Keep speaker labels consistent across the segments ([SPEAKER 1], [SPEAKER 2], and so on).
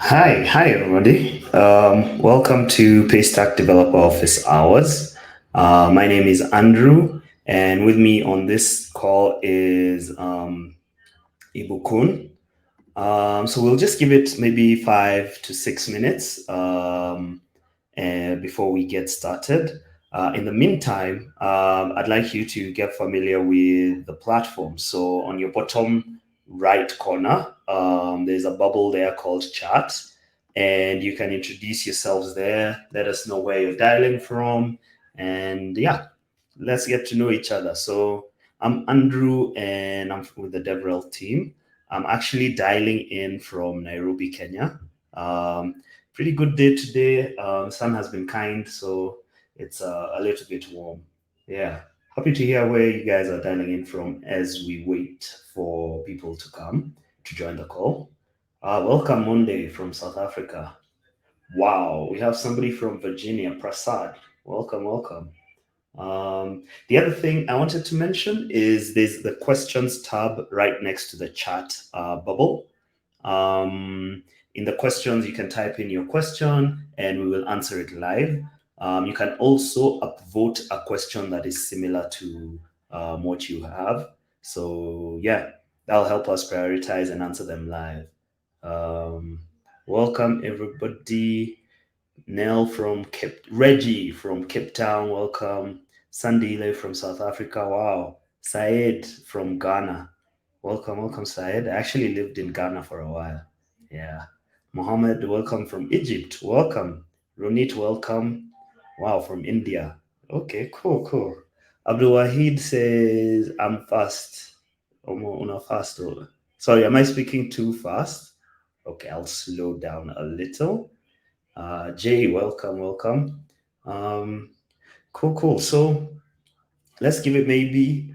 [SPEAKER 1] Hi everybody. Welcome to Paystack Developer Office Hours. My name is Andrew, and with me on this call is Ibukun. So we'll just give it maybe 5 to 6 minutes before we get started. In the meantime, I'd like you to get familiar with the platform. So on your bottom right corner, there's a bubble there called chat, and you can introduce yourselves there. Let us know where you're dialing from, and yeah, let's get to know each other. So I'm Andrew, and I'm with the DevRel team. I'm actually dialing in from Nairobi, Kenya. Pretty good day today. Sun has been kind, so it's a little bit warm. Yeah. Happy to hear where you guys are dialing in from as we wait for people to come to join the call. Welcome Monday from South Africa. Wow, we have somebody from Virginia, Prasad. Welcome, welcome. The other thing I wanted to mention is there's the questions tab right next to the chat bubble. Um, in the questions, you can type in your question and we will answer it live. You can also upvote a question that is similar to what you have. So, yeah, that'll help us prioritize and answer them live. Um, Welcome, everybody. Nell from Reggie from Cape Town, welcome. Sandile from South Africa, wow. Saed from Ghana, welcome, welcome, Saed. I actually lived in Ghana for a while. Yeah. Mohammed, welcome from Egypt, welcome. Ronit, welcome. Wow, from India. Okay, cool, cool. Abdul Wahid says, I'm fast. Omo, una fast. Oh. Sorry, am I speaking too fast? Okay, I'll slow down a little. Jay, welcome, welcome. Um, cool, cool. So let's give it maybe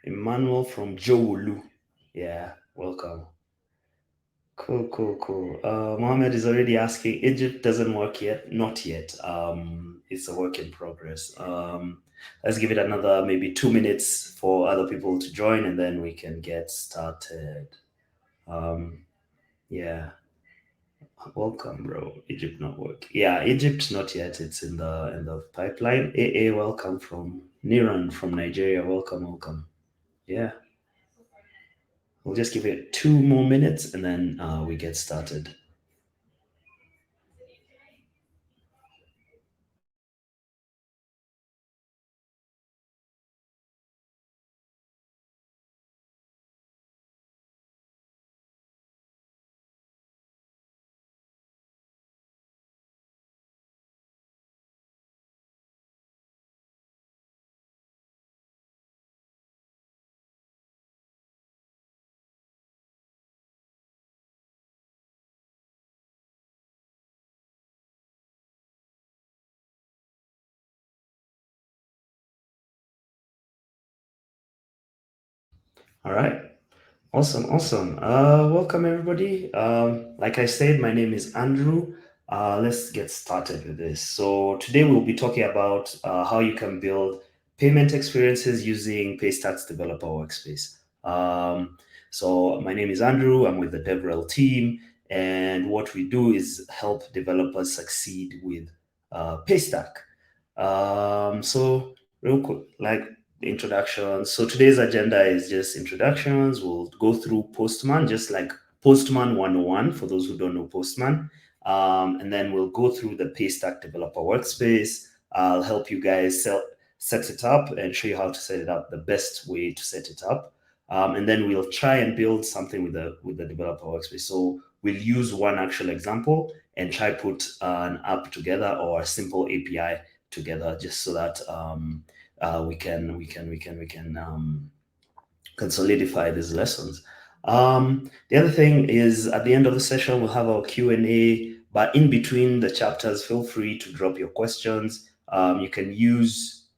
[SPEAKER 1] Emmanuel from Jowulu. Yeah, welcome. Cool, cool, cool. Mohammed is already asking. Egypt doesn't work yet. Not yet. It's a work in progress. Let's give it another maybe 2 minutes for other people to join, and then we can get started. Um, yeah. Welcome, bro. Egypt not work. Yeah, Egypt not yet. It's in the pipeline. AA, welcome from Niran from Nigeria. Welcome, welcome. Yeah, we'll just give it 2 more minutes and then we get started. All right. Awesome, awesome. Welcome everybody. Like I said, my name is Andrew. Let's get started with this. So today we'll be talking about how you can build payment experiences using Paystack's developer workspace. So my name is Andrew. I'm with the DevRel team, and what we do is help developers succeed with Paystack. So real quick, like introduction. So today's agenda is just introductions. We'll go through Postman, just like Postman 101 for those who don't know Postman. And then we'll go through the Paystack Developer Workspace. I'll help you guys set it up and show you how to set it up, the best way to set it up. And then we'll try and build something with the developer workspace. So we'll use one actual example and try put an app together or a simple API together, just so that we can solidify these lessons. The other thing is at the end of the session we'll have our Q&A, but in between the chapters, feel free to drop your questions. You can use.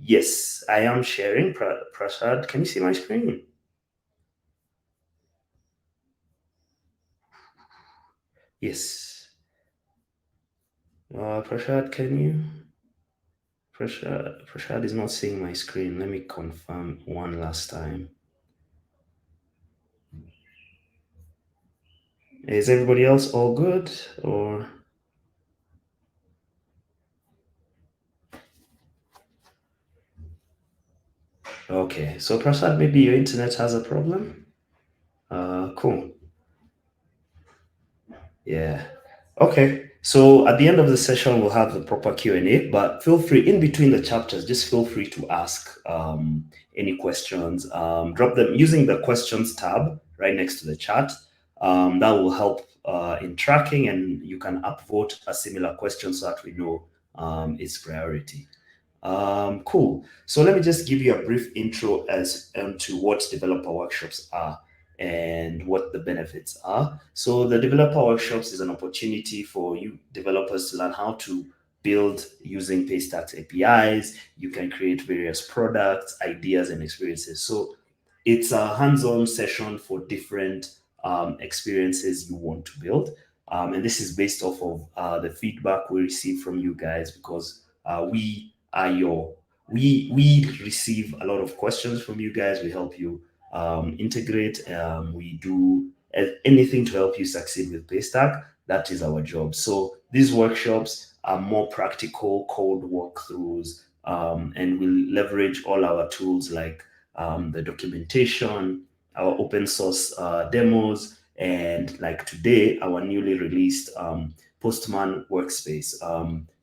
[SPEAKER 1] Yes, I am sharing. Prasad, can you see my screen? Yes. Prasad, can you? Prashad is not seeing my screen. Let me confirm one last time. Is everybody else all good? Or okay, so Prasad, maybe your internet has a problem. Cool. Yeah. Okay. So at the end of the session, we'll have the proper Q&A, but feel free in between the chapters, just feel free to ask any questions. Drop them using the questions tab right next to the chat. That will help in tracking, and you can upvote a similar question so that we know its priority. Cool. So let me just give you a brief intro as to what developer workshops are and what the benefits are. So the developer workshops is an opportunity for you developers to learn how to build using Paystack APIs. You can create various products, ideas, and experiences. So it's a hands-on session for different experiences you want to build. And this is based off of the feedback we receive from you guys because we are your we receive a lot of questions from you guys. We help you integrate. We do anything to help you succeed with Paystack. That is our job. So these workshops are more practical code walkthroughs, and we'll leverage all our tools like the documentation, our open source demos, and like today, our newly released Postman Workspace.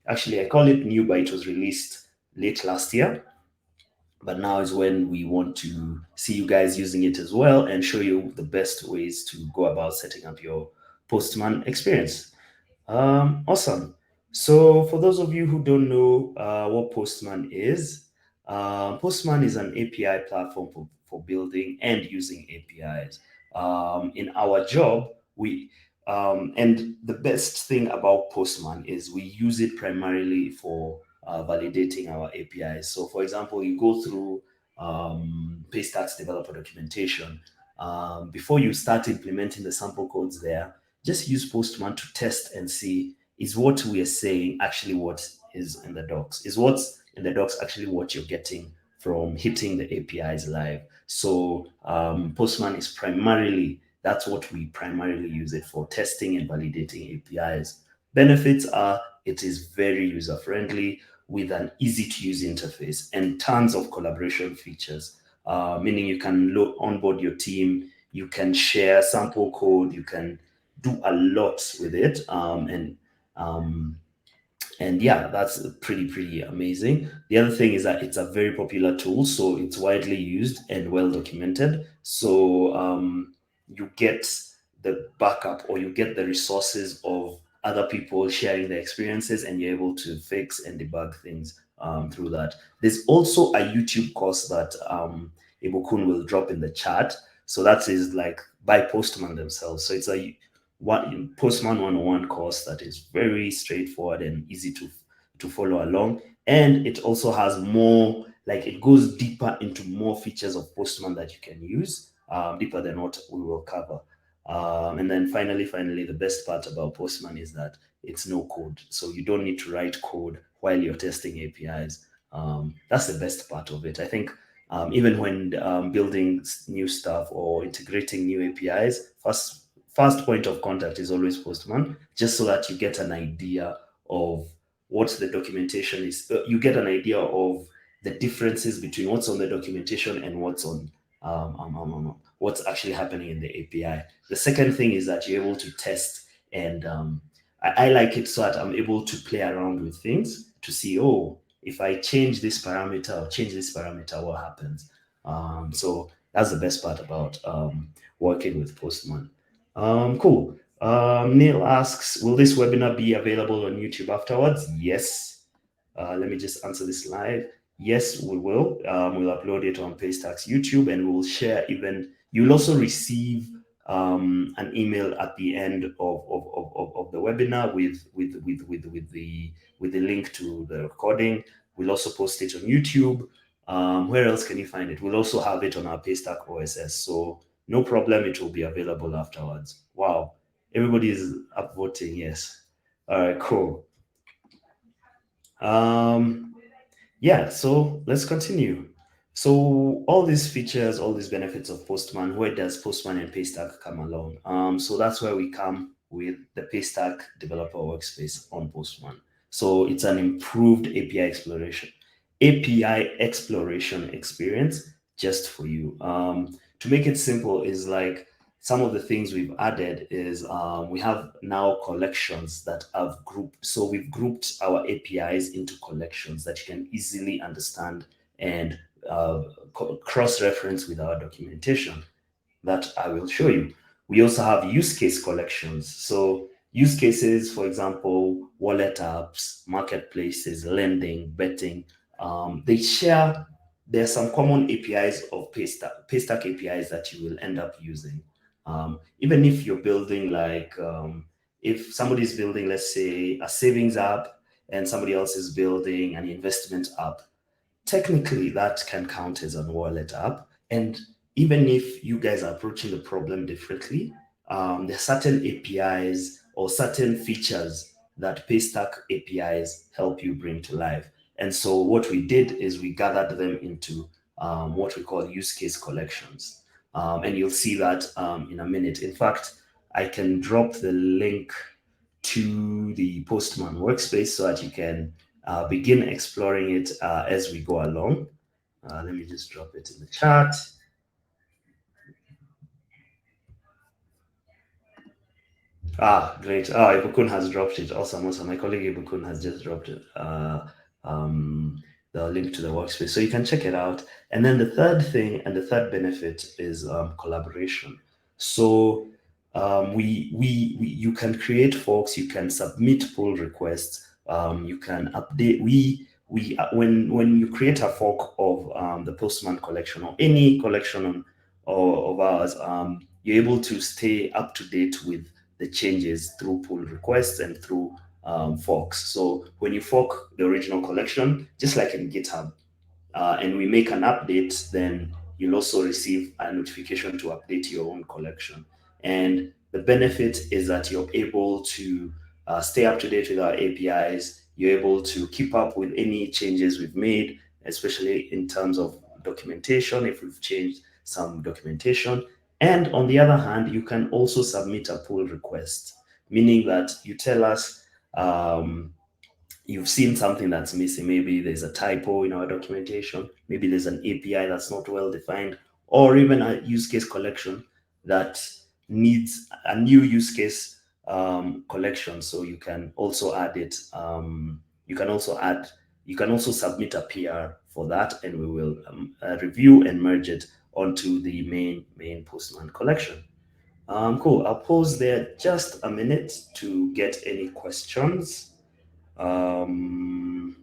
[SPEAKER 1] Actually, I call it new, but it was released late last year. But now is when we want to see you guys using it as well and show you the best ways to go about setting up your Postman experience. Awesome. So, for those of you who don't know what Postman is, Postman is an API platform for building and using APIs. In our job, and the best thing about Postman is we use it primarily for validating our APIs. So, for example, you go through Paystack's developer documentation. Before you start implementing the sample codes there, just use Postman to test and see is what we are saying actually what is in the docs? Is what's in the docs actually what you're getting from hitting the APIs live? So Postman is primarily that's what we primarily use it for testing and validating APIs. Benefits are it is very user friendly with an easy to use interface and tons of collaboration features. Meaning you can onboard your team, you can share sample code, you can do a lot with it. Um, and yeah, that's pretty amazing. The other thing is that it's a very popular tool, so it's widely used and well documented. So you get the backup or you get the resources of other people sharing their experiences, and you're able to fix and debug things through that. There's also a YouTube course that Ibukun will drop in the chat. So that is like by Postman themselves. So it's a one Postman 101 course that is very straightforward and easy to follow along. And it also has more, like it goes deeper into more features of Postman that you can use, deeper than what we will cover. And then finally, the best part about Postman is that it's no code. So you don't need to write code while you're testing APIs. That's the best part of it. I think even when building new stuff or integrating new APIs, first point of contact is always Postman, just so that you get an idea of what the documentation is. You get an idea of the differences between what's on the documentation and what's actually happening in the API. The second thing is that you're able to test, and I like it so that I'm able to play around with things to see, oh, if I change this parameter or change this parameter, what happens? So that's the best part about working with Postman. Cool. Neil asks, will this webinar be available on YouTube afterwards? Yes. Let me just answer this live. Yes, we will. We'll upload it on Paystack's YouTube, and we'll share even. You'll also receive an email at the end of the webinar with the link to the recording. We'll also post it on YouTube. Where else can you find it? We'll also have it on our Paystack OSS. So no problem, it will be available afterwards. Wow, everybody is upvoting. Yes. All right, cool. Yeah, so let's continue. So all these features, all these benefits of Postman, where does Postman and Paystack come along? So that's where we come with the Paystack developer workspace on Postman. So it's an improved API exploration experience just for you. To make it simple, is like some of the things we've added is we have now collections that have grouped. So we've grouped our APIs into collections that you can easily understand and uh, cross-reference with our documentation that I will show you. We also have use case collections. So use cases, for example, wallet apps, marketplaces, lending, betting, they share. There's some common APIs of Paystack APIs that you will end up using. Even if you're building if somebody's building, let's say, a savings app and somebody else is building an investment app, technically that can count as an wallet app. And even if you guys are approaching the problem differently, there are certain APIs or certain features that Paystack APIs help you bring to life. And so what we did is we gathered them into what we call use case collections. And you'll see that in a minute. In fact, I can drop the link to the Postman workspace so that you can begin exploring it as we go along. Let me just drop it in the chat. Great. Ibukun has dropped it. Awesome, awesome. My colleague Ibukun has just dropped it. The link to the workspace. So you can check it out. And then the third thing and the third benefit is collaboration. So you can create forks, you can submit pull requests, you can update. When you create a fork of the Postman collection or any collection of ours, you're able to stay up to date with the changes through pull requests and through forks. So when you fork the original collection, just like in GitHub, and we make an update, then you'll also receive a notification to update your own collection. And the benefit is that you're able to stay up to date with our APIs. You're able to keep up with any changes we've made, especially in terms of documentation, if we've changed some documentation. And on the other hand, you can also submit a pull request, meaning that you tell us you've seen something that's missing. Maybe there's a typo in our documentation. Maybe there's an API that's not well defined, or even a use case collection that needs a new use case collection. So you can also add it. You can also submit a PR for that, and we will review and merge it onto the main Postman collection. Cool. I'll pause there just a minute to get any questions. Um,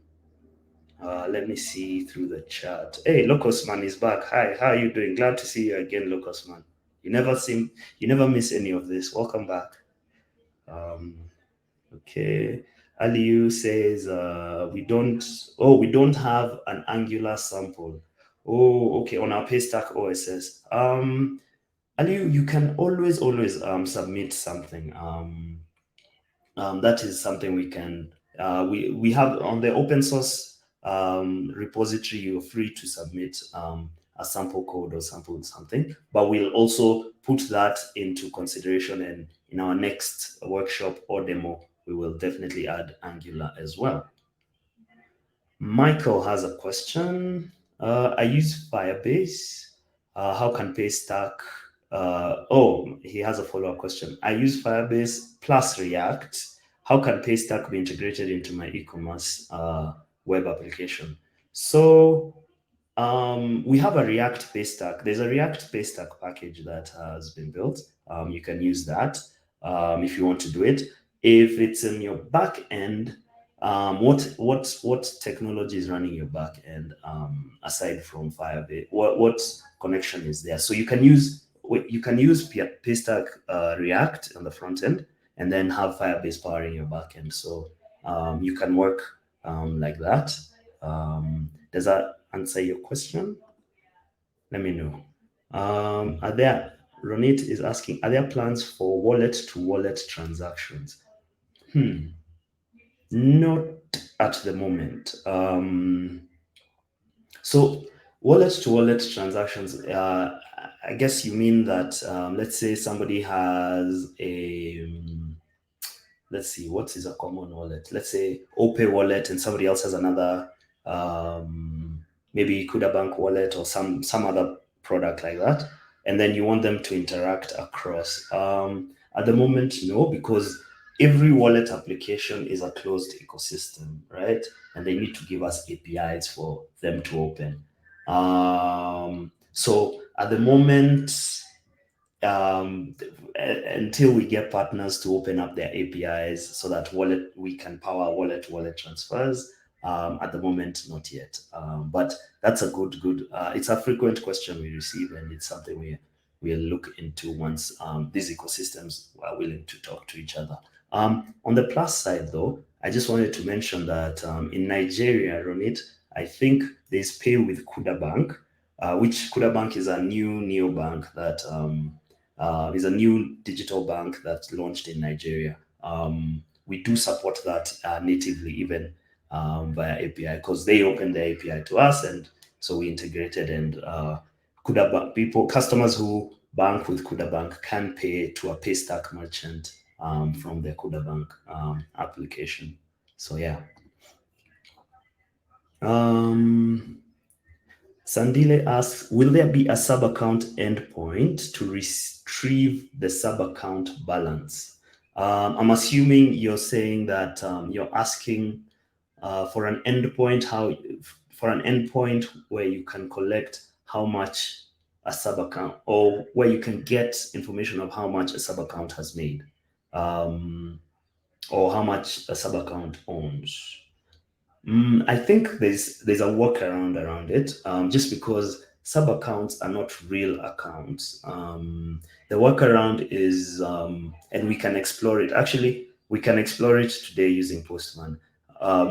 [SPEAKER 1] Let me see through the chat. Hey, Locust Man is back. Hi, how are you doing? Glad to see you again, Locust Man. You never miss any of this. Welcome back. Um, okay. Aliu says we don't have an Angular sample. Oh, okay, on our Paystack OSS. Aliu, you can always submit something. That is something we have on the open source repository. You're free to submit a sample code or sample something, but we'll also put that into consideration, and in our next workshop or demo we will definitely add Angular as well. Michael has a question. I use Firebase. How can Paystack? He has a follow-up question. I use Firebase plus React. How can Paystack be integrated into my e-commerce web application? So we have a React Paystack. There's a React Paystack package that has been built. You can use that if you want to do it. If it's in your back end, what technology is running your back end aside from Firebase? What connection is there? So you can use Paystack React on the front end and then have Firebase powering your back end. So you can work like that. Does that answer your question? Let me know. Ronit is asking, are there plans for wallet to wallet transactions? Not at the moment. So Wallet to wallet transactions. I guess you mean that let's say somebody has a let's see, what is a common wallet? Let's say OPay wallet, and somebody else has another, maybe Kuda Bank wallet or some other product like that, and then you want them to interact across. At the moment, no, because every wallet application is a closed ecosystem, right? And they need to give us APIs for them to open. So at the moment, until we get partners to open up their APIs so that wallet we can power wallet wallet transfers. At the moment, not yet. But that's a good. It's a frequent question we receive, and it's something we'll look into once these ecosystems are willing to talk to each other. On the plus side, though, I just wanted to mention that in Nigeria, Ronit, I think there's Pay with Kuda Bank, which Kuda Bank is a new neobank that is a new digital bank that launched in Nigeria. We do support that natively, even via API, because they opened the API to us, and so we integrated. And Kuda Bank people, customers who bank with Kuda Bank can pay to a Paystack merchant from their Kuda Bank application. So yeah. Um, Sandile asks, will there be a sub-account endpoint to retrieve the sub-account balance? I'm assuming you're saying that you're asking for an endpoint, for an endpoint where you can collect how much a sub-account, or where you can get information of how much a sub-account has made, um, or how much a sub-account owns. I think there's a workaround around it, just because sub accounts are not real accounts. The workaround is, and we can explore it. Actually, we can explore it today using Postman.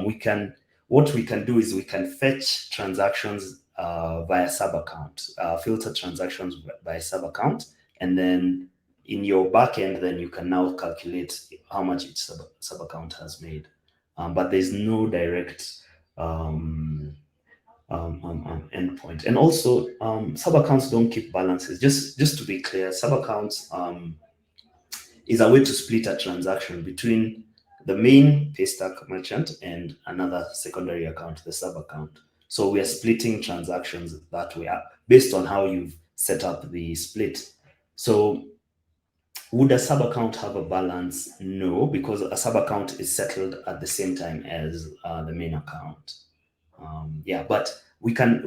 [SPEAKER 1] We can What we can do is we can fetch transactions via sub account, filter transactions by sub account, and then in your backend, then you can now calculate how much each sub account has made. But there's no direct um, endpoint. And also, sub accounts don't keep balances. Just to be clear, sub accounts is a way to split a transaction between the main Paystack merchant and another secondary account, the sub account. So we are splitting transactions that way based on how you've set up the split. So would a sub account have a balance? No, because a sub account is settled at the same time as the main account. Yeah, but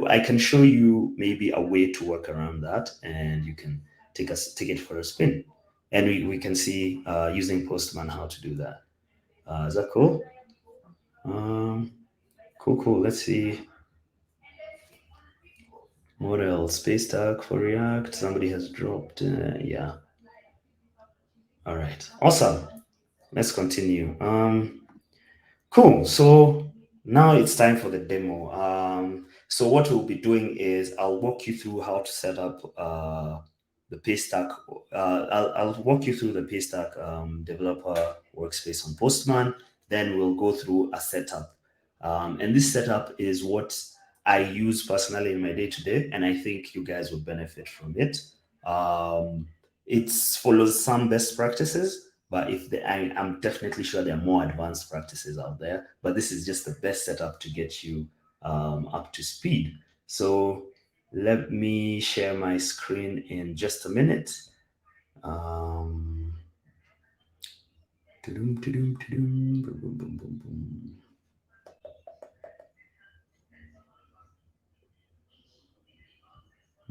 [SPEAKER 1] I can show you maybe a way to work around that, and you can take it for a spin, and we can see using Postman how to do that. Is that cool? Um, cool. Let's see what else. Space tag for React. Somebody has dropped. Yeah. All right. Awesome. Let's continue. Cool. So now it's time for the demo. So what we'll be doing is I'll walk you through how to set up the Paystack. I'll walk you through the Paystack developer workspace on Postman. Then we'll go through a setup. And this setup is what I use personally in my day to day, and I think you guys will benefit from it. Um, it follows some best practices, but I'm definitely sure there are more advanced practices out there. But this is just the best setup to get you up to speed. So let me share my screen in just a minute. Um, boom, boom, boom, boom, boom.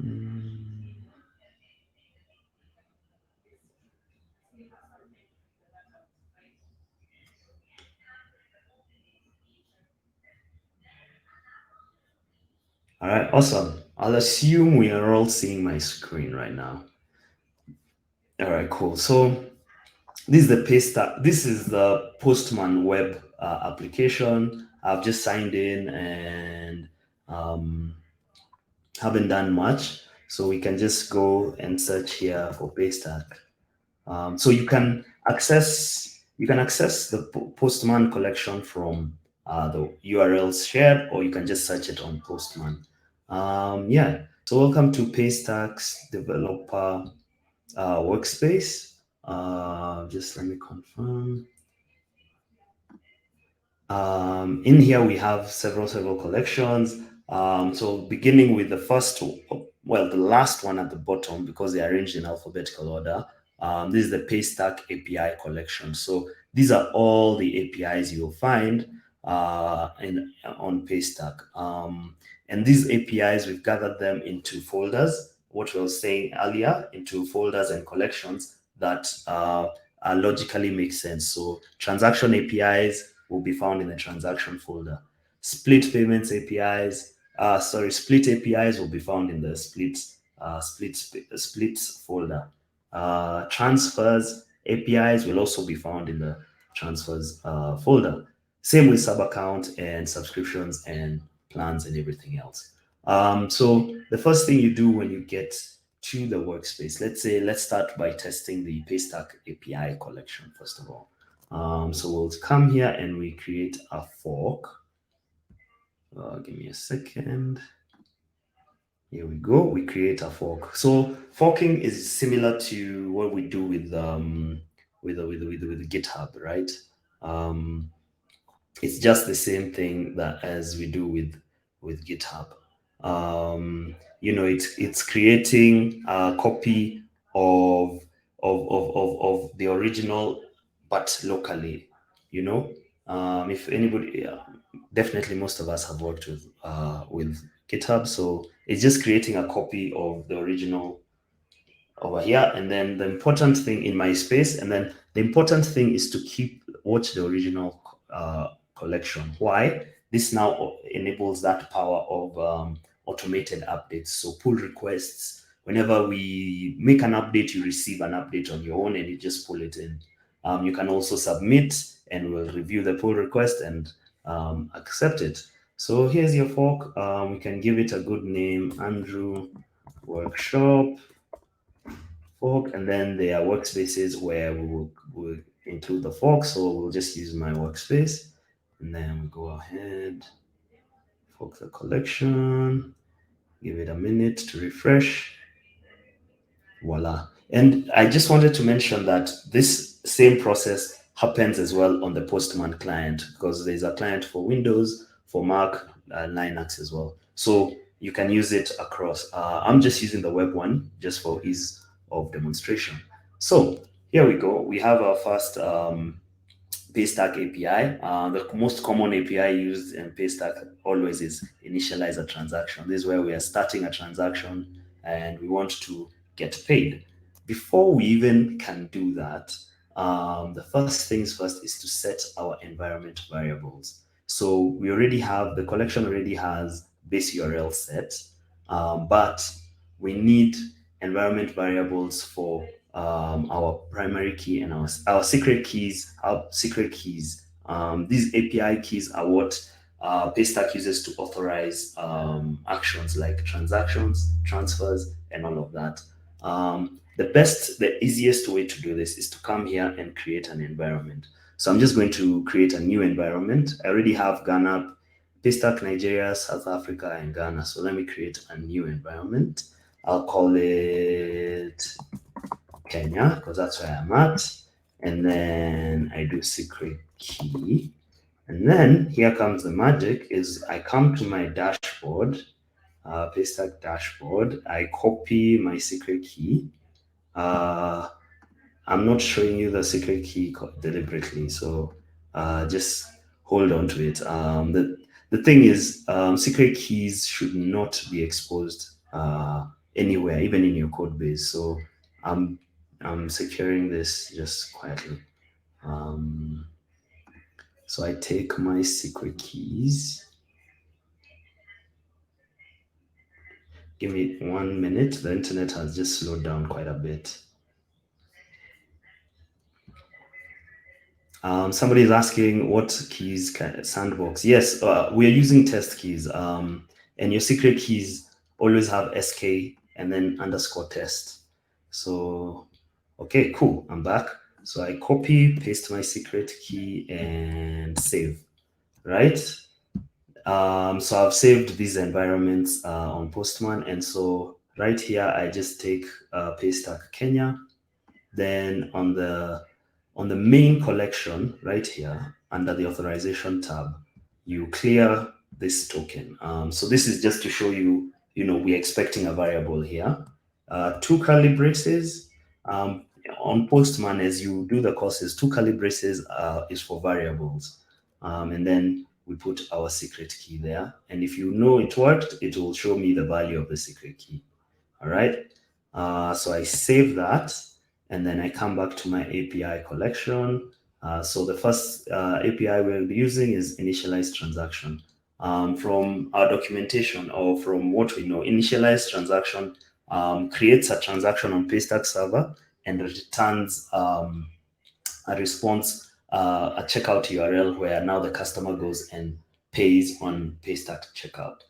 [SPEAKER 1] Mm. All right, awesome. I'll assume we are all seeing my screen right now. All right, cool. So this is the Postman web application. I've just signed in and um, haven't done much. So we can just go and search here for Paystack. So you can access the Postman collection from the URLs shared, or you can just search it on Postman. Yeah, so welcome to Paystack's developer workspace. Just let me confirm. In here we have several collections. So beginning with the first, well, the last one at the bottom because they are arranged in alphabetical order. This is the Paystack API collection. So these are all the APIs you'll find on Paystack. And these APIs, we've gathered them into folders. What we were saying earlier, into folders and collections that logically make sense. So transaction APIs will be found in the transaction folder. Split payments APIs, split APIs will be found in the splits folder. Transfers APIs will also be found in the transfers folder. Same with sub account and subscriptions and plans and everything else. So the first thing you do when you get to the workspace, let's start by testing the Paystack API collection first of all. So we'll come here and we create a fork. Give me a second. Here we go. We create a fork. So forking is similar to what we do with GitHub, right? Um, it's just the same thing that as we do with GitHub. It's creating a copy of of the original, but locally. You know, if anybody, yeah, definitely most of us have worked with GitHub, so it's just creating a copy of the original over here, and then the important thing in my space, and then the important thing is to watch the original collection. Why? This now enables that power of automated updates. So pull requests, whenever we make an update, you receive an update on your own and you just pull it in. You can also submit and we'll review the pull request and accept it. So here's your fork. We can give it a good name, Andrew Workshop fork, and then there are workspaces where we'll include the fork. So we'll just use my workspace, and then we go ahead, fork the collection, give it a minute to refresh. Voila. And I just wanted to mention that this same process happens as well on the Postman client because there's a client for Windows, for Mac, Linux as well. So you can use it across. I'm just using the web one just for ease of demonstration. So here we go. We have our first Paystack API. The most common API used in Paystack always is initialize a transaction. This is where we are starting a transaction and we want to get paid. Before we even can do that, the first things first is to set our environment variables. So we already have the collection already has base URL set, but we need environment variables for our primary key and our secret keys. Our secret keys. These API keys are what Paystack uses to authorize actions like transactions, transfers, and all of that. The easiest way to do this is to come here and create an environment. So I'm just going to create a new environment. I already have Ghana, Paystack Nigeria, South Africa, and Ghana. So let me create a new environment. I'll call it Kenya because that's where I'm at. And then I do secret key. And then here comes the magic is I come to my dashboard, Paystack dashboard. I copy my secret key. Uh, I'm not showing you the secret key deliberately, so just hold on to it. The thing is, secret keys should not be exposed anywhere, even in your code base. So I'm I'm securing this just quietly. Um, so I take my secret keys. Give me 1 minute. The internet has just slowed down quite a bit. Somebody is asking what keys can sandbox. Yes, we are using test keys. And your secret keys always have SK and then underscore test. So, okay, cool. I'm back. So I copy, paste my secret key and save, right? So I've saved these environments on Postman, and so right here I just take Paystack Kenya. Then on the main collection right here under the authorization tab, you clear this token. So this is just to show you, we're expecting a variable here. Two curly braces. Um, on Postman, as you do the courses, two curly braces is for variables. And then we put our secret key there. And if you know it worked, it will show me the value of the secret key. All right. So I save that, and then I come back to my API collection. So the first API we'll be using is initialize transaction. From our documentation or from what we know, initialize transaction creates a transaction on Paystack server and returns a response, a checkout URL where now the customer goes and pays on Paystack checkout.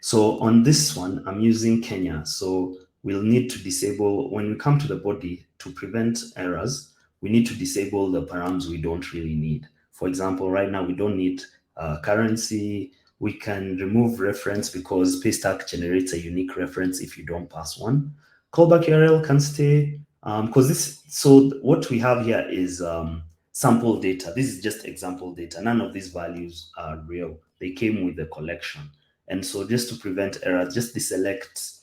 [SPEAKER 1] So on this one, I'm using Kenya. So we'll need to disable, when we come to the body to prevent errors, we need to disable the params we don't really need. For example, right now we don't need currency. We can remove reference because Paystack generates a unique reference if you don't pass one. Callback URL can stay because so what we have here is sample data. This is just example data. None of these values are real. They came with the collection. And so just to prevent errors, just deselect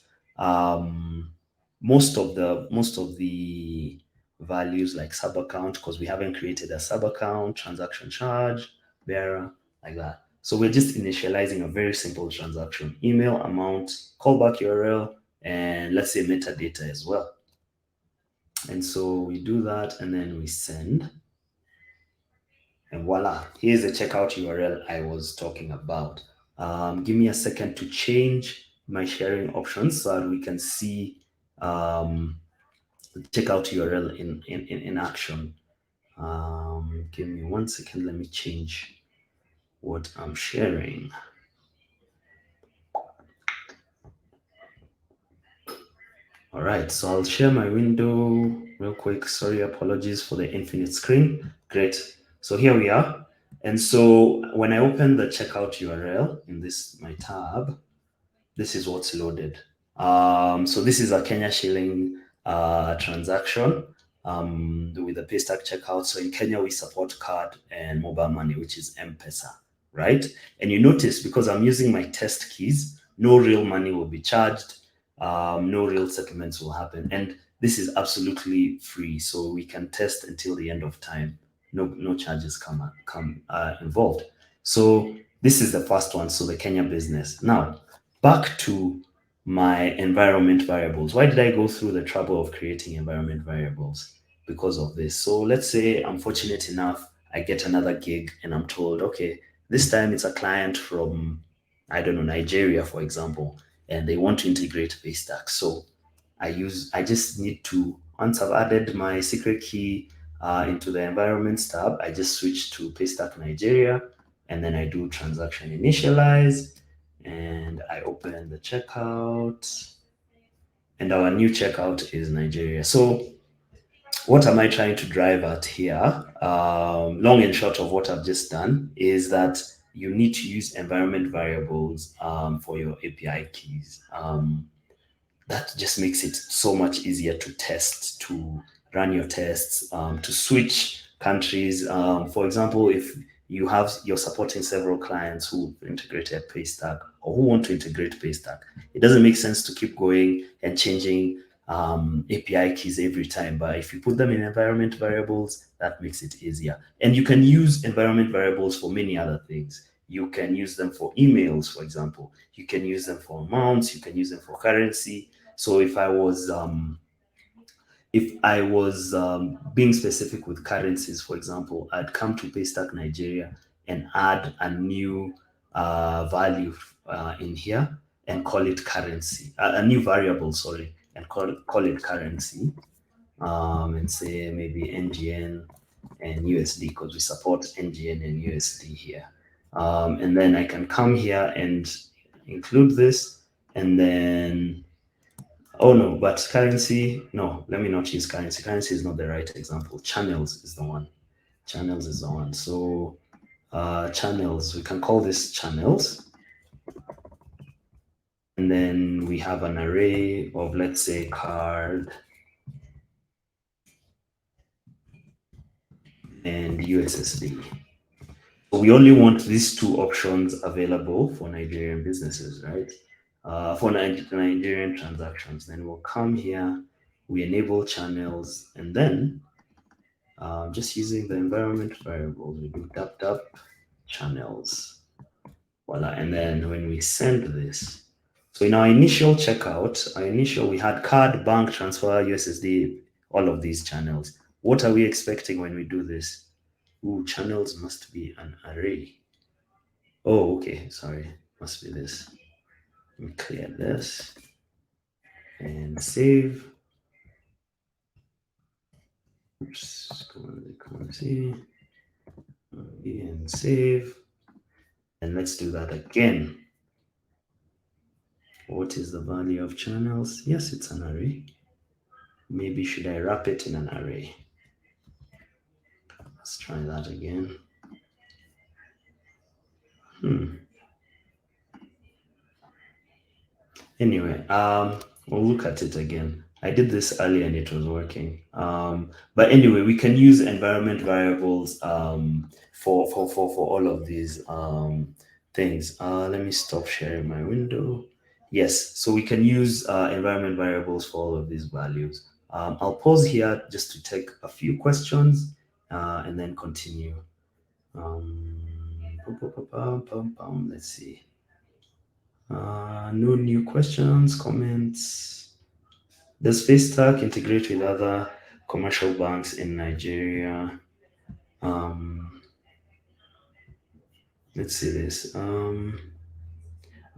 [SPEAKER 1] most of the values like sub account because we haven't created a sub account, transaction charge, bearer, like that. So we're just initializing a very simple transaction, email, amount, callback URL, and let's say metadata as well. And so we do that and then we send. And voila, here's the checkout URL I was talking about. Give me a second to change my sharing options so that we can see the checkout URL in action. Give me 1 second. Let me change what I'm sharing. All right, so I'll share my window real quick. Sorry, apologies for the infinite screen. Great. So here we are. And so when I open the checkout URL in this my tab, this is what's loaded. So this is a Kenya shilling transaction with the Paystack checkout. So in Kenya, we support card and mobile money, which is M-Pesa, right? And you notice because I'm using my test keys, no real money will be charged, no real settlements will happen. And this is absolutely free. So we can test until the end of time. No charges come involved. So this is the first one. So the Kenya business. Now, back to my environment variables. Why did I go through the trouble of creating environment variables? Because of this. So let's say I'm fortunate enough, I get another gig and I'm told, okay, this time it's a client from, I don't know, Nigeria, for example, and they want to integrate Paystack. So I just need to, once I've added my secret key into the environments tab, I just switch to Paystack Nigeria and then I do transaction initialize and I open the checkout and our new checkout is Nigeria. So what am I trying to drive at here? Long and short of what I've just done is that you need to use environment variables for your API keys. That just makes it so much easier to test, to run your tests, to switch countries. For example, if you're supporting several clients who integrated Paystack or who want to integrate Paystack, it doesn't make sense to keep going and changing API keys every time. But if you put them in environment variables, that makes it easier. And you can use environment variables for many other things. You can use them for emails, for example. You can use them for amounts. You can use them for currency. So if I was being specific with currencies, for example, I'd come to Paystack Nigeria and add a new value in here and call it currency, a new variable, sorry, and call it currency, and say maybe NGN and USD because we support NGN and USD here. And then I can come here and include this and then oh no, but currency, no, let me not use currency. Currency is not the right example. Channels is the one. Channels is the one. So channels. We can call this channels. And then we have an array of, let's say, card and USSD. So we only want these two options available for Nigerian businesses, right? For Nigerian transactions. Then we'll come here, we enable channels, and then just using the environment variables, we do tap channels. Voila. And then when we send this, so in our initial checkout, we had card, bank, transfer, USSD, all of these channels. What are we expecting when we do this? Ooh, channels must be an array. Oh, okay. Sorry. Must be this. Let me clear this and save. Oops. Come on, see. And save. And let's do that again. What is the value of channels? Yes, it's an array. Maybe should I wrap it in an array? Let's try that again. Anyway, we'll look at it again. I did this earlier and it was working. But anyway, we can use environment variables for all of these things. Let me stop sharing my window. Yes, so we can use environment variables for all of these values. I'll pause here just to take a few questions and then continue. Let's see. No new questions, comments. Does Paystack integrate with other commercial banks in Nigeria? Let's see this.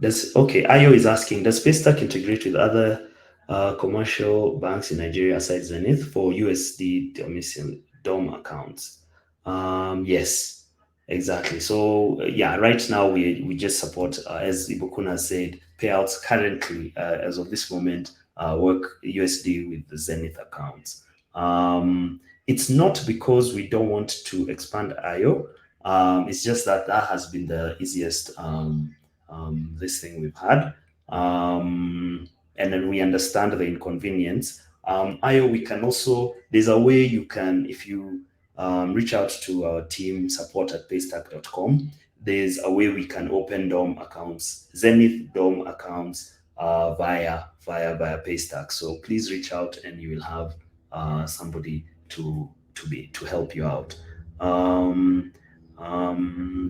[SPEAKER 1] Ayo is asking, does Paystack integrate with other commercial banks in Nigeria aside Zenith for USD DOM accounts? Yes, exactly. So yeah, right now we just support, as Ibukun has said, payouts currently as of this moment work USD with the Zenith accounts. It's not because we don't want to expand IO. It's just that has been the easiest this thing we've had. And then we understand the inconvenience. IO, we can also, there's a way you can, if you reach out to our team support at paystack.com, there's a way we can open DOM accounts, Zenith DOM accounts via Paystack. So please reach out and you will have somebody to help you out.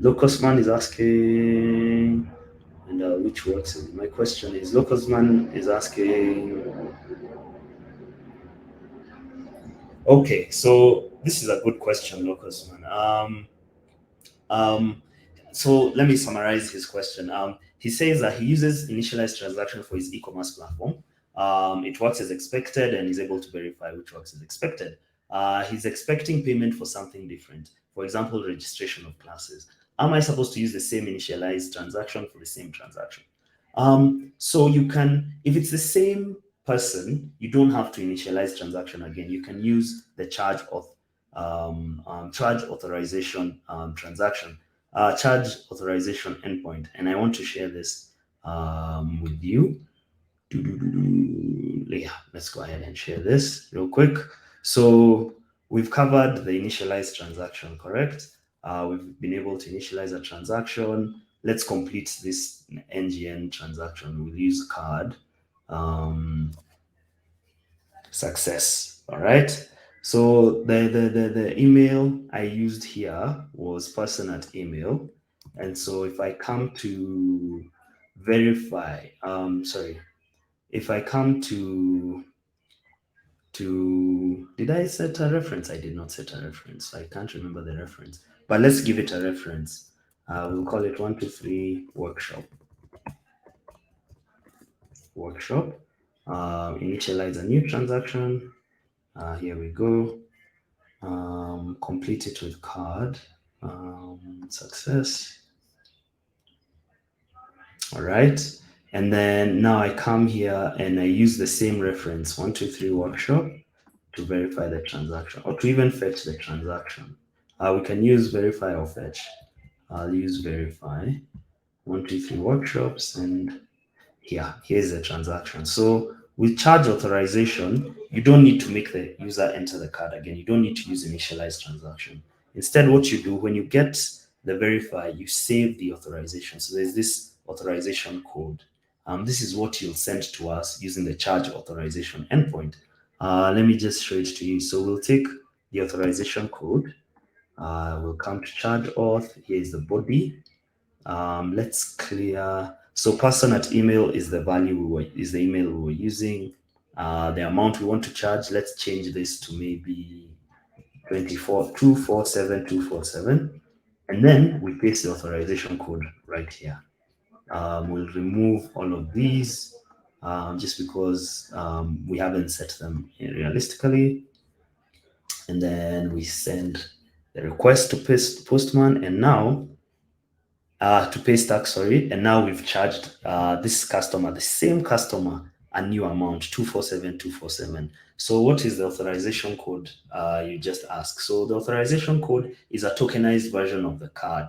[SPEAKER 1] Locustman is asking, and which works. My question is, Locustman is asking. Okay, so this is a good question, Locustman. Um, so let me summarize his question. He says that he uses initialized transaction for his e-commerce platform. It works as expected and he's able to verify which works as expected. He's expecting payment for something different. For example, registration of classes. Am I supposed to use the same initialized transaction for the same transaction? So you can, if it's the same person, you don't have to initialize transaction again. You can use the charge authorization transaction, charge authorization endpoint. And I want to share this with you. Yeah, let's go ahead and share this real quick. So we've covered the initialized transaction, correct? We've been able to initialize a transaction. Let's complete this NGN transaction. We'll use card. Success. All right. So the email I used here was person at email. And so if I come to verify, sorry, if I come to did I set a reference? I did not set a reference. I can't remember the reference. But let's give it a reference. We'll call it 123 workshop. Initialize a new transaction. Here we go. Complete it with card. Success. All right. And then now I come here and I use the same reference, 123 workshop, to verify the transaction or to even fetch the transaction. We can use verify or fetch. I'll use verify 123 workshops, and here's the transaction. So with charge authorization, you don't need to make the user enter the card again. You don't need to use initialize transaction. Instead, what you do when you get the verify, you save the authorization. So there's this authorization code. This is what you'll send to us using the charge authorization endpoint. Let me just show it to you. So we'll take the authorization code. We'll come to charge auth. Here is the body. Let's clear. So person at email is the value is the email we were using. The amount we want to charge. Let's change this to maybe 247,247, and then we paste the authorization code right here. We'll remove all of these just because we haven't set them realistically, and then we send the request to Postman, and now to Paystack, sorry, and now we've charged this customer, the same customer, a new amount, 247,247. So what is the authorization code? You just ask. So the authorization code is a tokenized version of the card.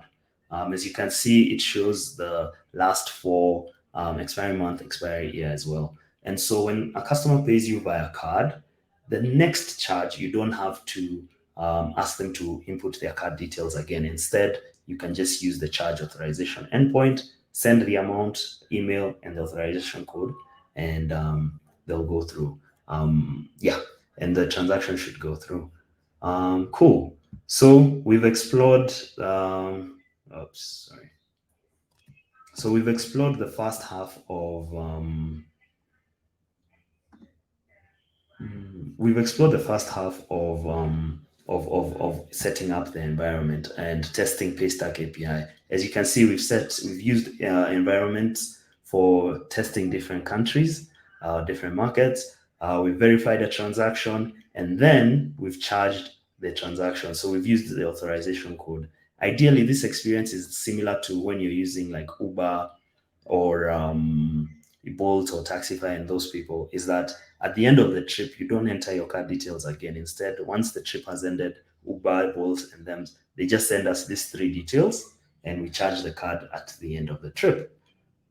[SPEAKER 1] As you can see, it shows the last four expiry month, expiry year as well. And so when a customer pays you via card, the next charge, you don't have to ask them to input their card details again. Instead, you can just use the charge authorization endpoint, send the amount, email, and the authorization code, and they'll go through. Yeah, and the transaction should go through. Cool. So we've explored. Oops, sorry. So we've explored the first half of we've explored the first half of setting up the environment and testing Paystack API. As you can see, we've used environments for testing different countries, different markets. We've verified a transaction, and then we've charged the transaction. So we've used the authorization code. Ideally, this experience is similar to when you're using like Uber or Bolt or Taxify and those people, is that at the end of the trip, you don't enter your card details again. Instead, once the trip has ended, Uber, Bolt, and them, they just send us these three details and we charge the card at the end of the trip.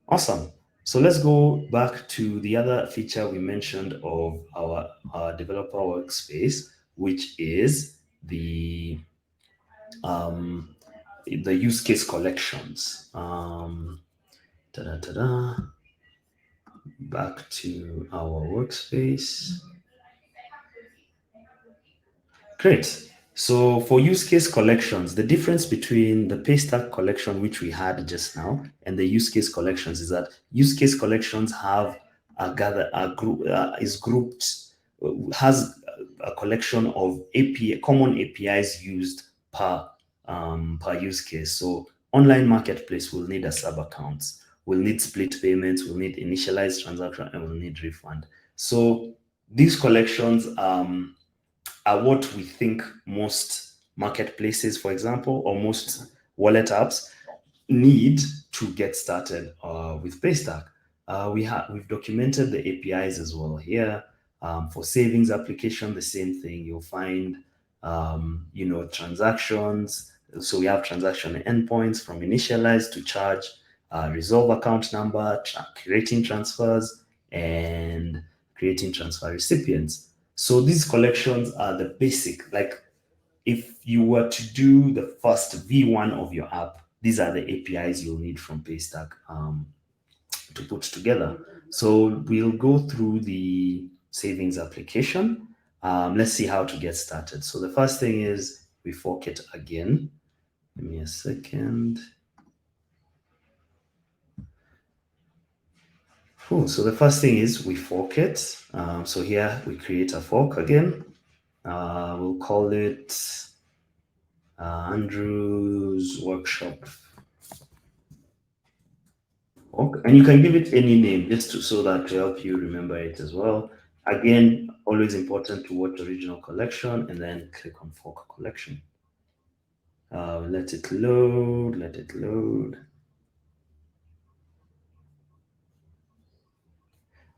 [SPEAKER 1] Awesome. So let's go back to the other feature we mentioned of our developer workspace, which is um, the use case collections. Ta-da. Back to our workspace. Great. So for use case collections, the difference between the Paystack collection, which we had just now, and the use case collections is that use case collections have a group is grouped has a collection of API common APIs used per use case. So online marketplace will need a sub accounts, will need split payments, will need initialized transaction, and will need refund. So these collections are what we think most marketplaces, for example, or most wallet apps need to get started with Paystack. We've documented the APIs as well here. For savings application, the same thing. You'll find transactions. So we have transaction endpoints from initialize to charge, resolve account number, creating transfers, and creating transfer recipients. So these collections are the basic. Like if you were to do the first V1 of your app, these are the APIs you'll need from Paystack to put together. So we'll go through the savings application. Let's see how to get started. So the first thing is we fork it again. Give me a second. Cool. So the first thing is we fork it. So here we create a fork again. We'll call it Andrew's Workshop. Okay. And you can give it any name so that to help you remember it as well. Again, always important to watch original collection and then click on fork collection. Let it load, let it load.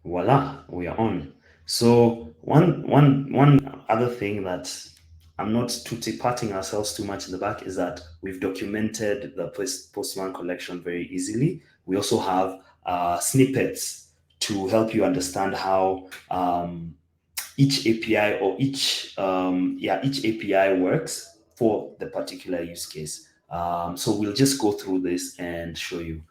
[SPEAKER 1] Voila, we are on. So one other thing that I'm not patting ourselves too much in the back is that we've documented the Postman collection very easily. We also have snippets to help you understand how each API or each API works for the particular use case. So we'll just go through this and show you.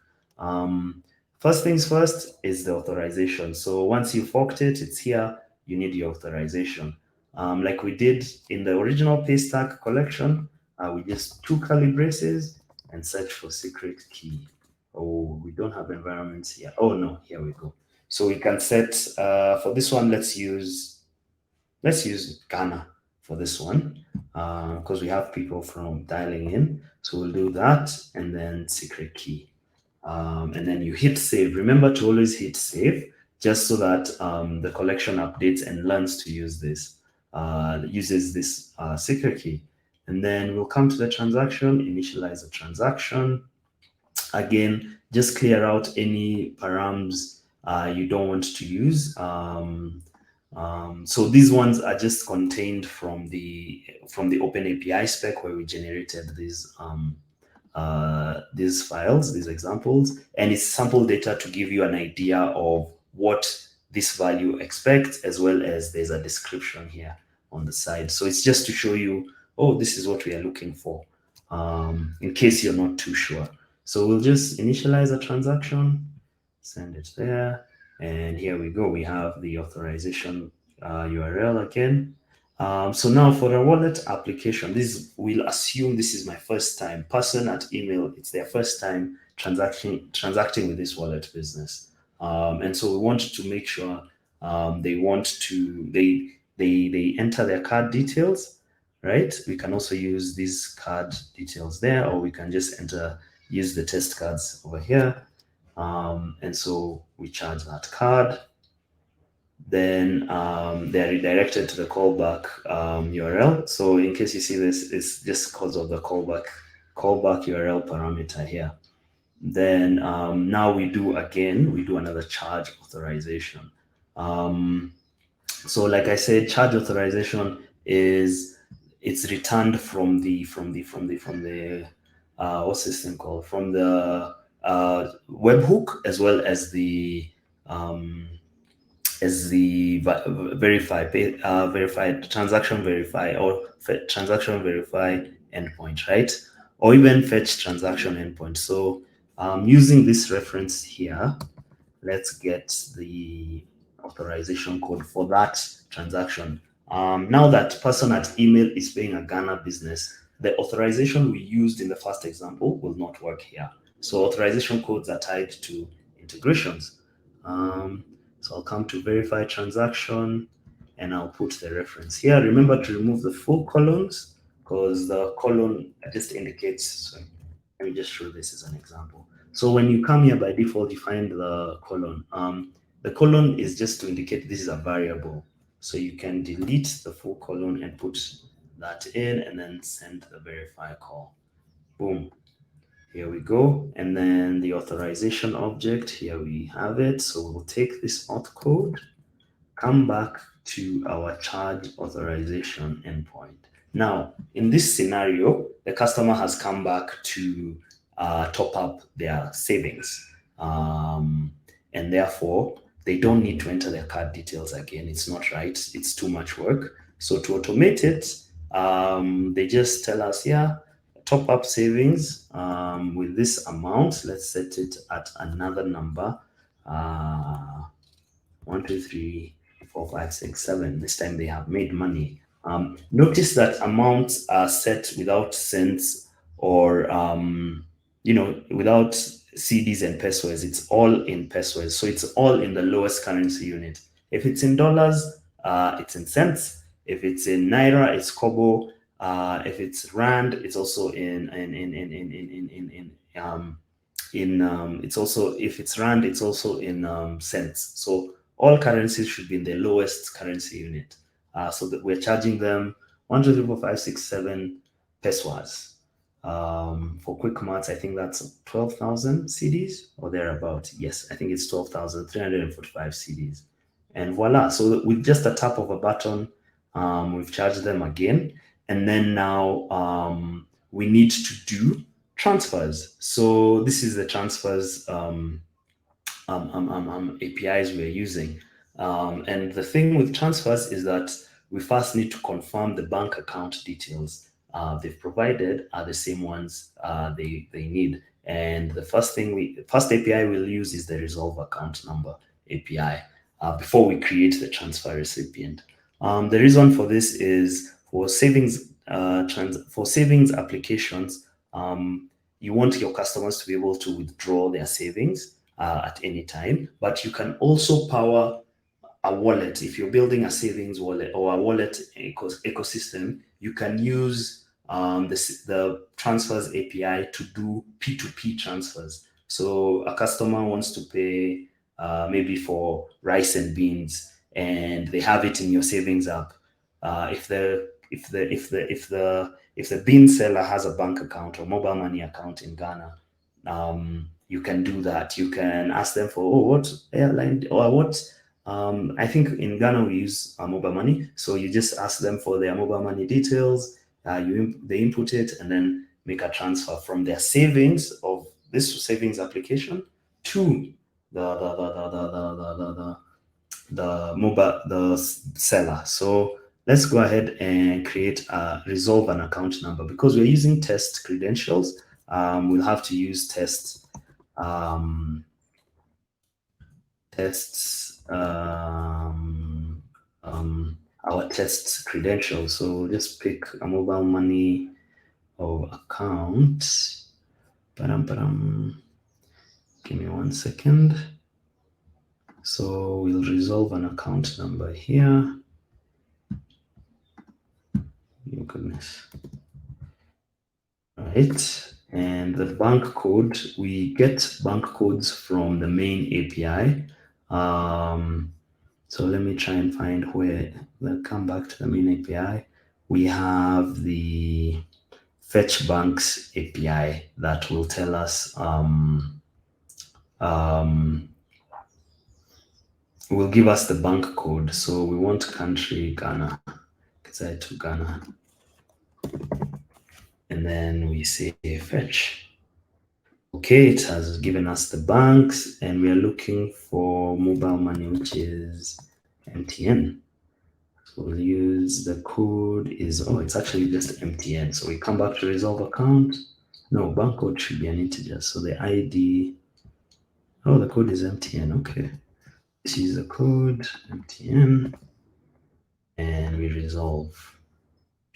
[SPEAKER 1] First things first is the authorization. So once you forked it, it's here. You need your authorization. Like we did in the original Paystack collection, we just took curly braces and search for secret key. Oh, we don't have environments here. Oh no, here we go. So we can set for this one. Let's use Ghana for this one because we have people from dialing in. So we'll do that and then secret key. And then you hit save. Remember to always hit save just so that the collection updates and learns to use this, uses this secret key. And then we'll come to the transaction, initialize the transaction. Again, just clear out any params you don't want to use. So these ones are just contained from the Open API spec where we generated these files, these examples, and it's sample data to give you an idea of what this value expects, as well as there's a description here on the side. So it's just to show you, oh, this is what we are looking for, in case you're not too sure. So we'll just initialize a transaction, send it there, and here we go. We have the authorization URL again. So now for a wallet application, this we'll assume this is my first time. Person at email, it's their first time transacting with this wallet business. And so we want to make sure they enter their card details, right? We can also use these card details there, or we can just use the test cards over here. And so we charge that card. Then they're redirected to the callback URL. So in case you see this, it's just because of the callback URL parameter here. Then now we do another charge authorization. So like I said, charge authorization it's returned from the what's this thing called? From the webhook, as well as the verified transaction verify or transaction verify endpoint, right? Or even fetch transaction endpoint. So using this reference here, let's get the authorization code for that transaction. Now that person at email is paying a Ghana business, the authorization we used in the first example will not work here. So authorization codes are tied to integrations. So I'll come to verify transaction and I'll put the reference here. Remember to remove the full columns because the column just indicates. So let me just show this as an example. So when you come here, by default, you find the colon. The colon is just to indicate this is a variable. So you can delete the full colon and put that in and then send the verify call. Boom. Here we go. And then the authorization object, here we have it. So we'll take this auth code, come back to our charge authorization endpoint. Now, in this scenario, the customer has come back to top up their savings. And therefore, they don't need to enter their card details again. It's not right. It's too much work. So to automate it, they just tell us, yeah, top up savings with this amount. Let's set it at another number. 1, 2, 3, 4, 5, 6, 7. This time they have made money. Notice that amounts are set without cents or without CDs and pesos. It's all in pesos, so it's all in the lowest currency unit. If it's in dollars, it's in cents. If it's in naira, it's kobo. If it's rand, it's also it's also, if it's rand, it's also in cents. So all currencies should be in the lowest currency unit. So that we're charging them 1, 2, 3, 4, 5, 6, 7 pesos. For quick maths, I think that's 12,000 CDs or thereabout. Yes, I think it's 12,345 CDs. And voila. So with just a tap of a button, we've charged them again. And then now we need to do transfers. So this is the transfers APIs we're using. And the thing with transfers is that we first need to confirm the bank account details they've provided are the same ones they need. And the first API we'll use is the resolve account number API before we create the transfer recipient. The reason for this is for savings applications. You want your customers to be able to withdraw their savings at any time, but you can also power a wallet. If you're building a savings wallet or a wallet ecosystem, you can use the transfers API to do P2P transfers. So a customer wants to pay maybe for rice and beans, and they have it in your savings app. If the bean seller has a bank account or mobile money account in Ghana, you can do that. You can ask them for, oh, what airline or what. I think in Ghana we use mobile money, so you just ask them for their mobile money details. They input it and then make a transfer from their savings of this savings application to the seller. So let's go ahead and create a resolve an account number because we're using test credentials. We'll have to use our test credentials. So we'll just pick a mobile money or account. Give me 1 second. So we'll resolve an account number here. Oh goodness. Right. And the bank code, we get bank codes from the main API. So let me try and find where we'll come back to the main API. We have the fetch banks API that will tell us will give us the bank code. So we want country Ghana because I took Ghana, and then we say fetch. Okay, it has given us the banks, and we are looking for mobile money, which is MTN. So we'll use the code it's actually just MTN. So we come back to resolve account. No, bank code should be an integer. So the ID, the code is MTN. Okay. This is the code, MTN, and we resolve.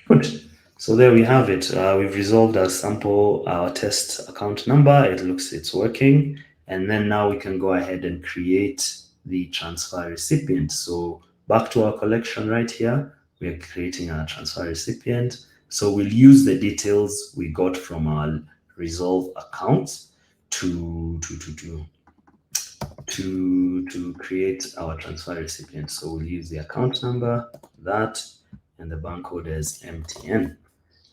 [SPEAKER 1] Good. So there we have it. We've resolved our test account number. It's working. And then now we can go ahead and create the transfer recipient. So back to our collection right here, we're creating our transfer recipient. So we'll use the details we got from our resolve account to create our transfer recipient. So we'll use the account number, that, and the bank code as MTN.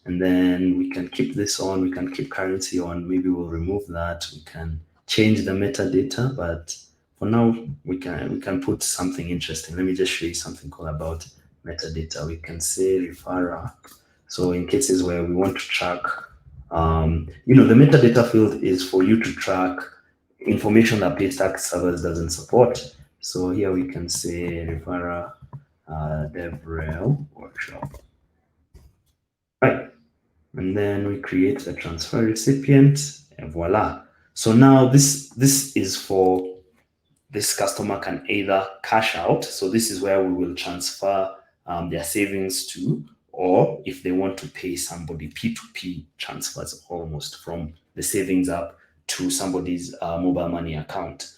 [SPEAKER 1] And then we can keep this on, we can keep currency on, maybe we'll remove that, we can change the metadata, but for now we can put something interesting. Let me just show you something cool about metadata. We can say referrer. So in cases where we want to track, the metadata field is for you to track information that Paystack servers doesn't support. So here we can say referrer DevRel workshop. Right. And then we create the transfer recipient, and voila. So now this is for this customer can either cash out. So this is where we will transfer their savings to, or if they want to pay somebody, P2P transfers almost from the savings app to somebody's mobile money account.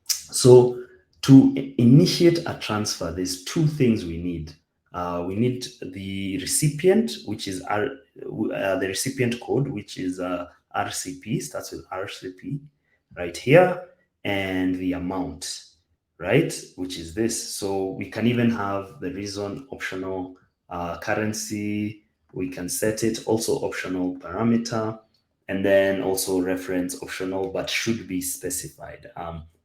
[SPEAKER 1] So to initiate a transfer, there's two things we need. We need the recipient, which is the recipient code, which is RCP, starts with RCP right here, and the amount, right, which is this. So we can even have the reason optional currency. We can set it also optional parameter, and then also reference optional, but should be specified.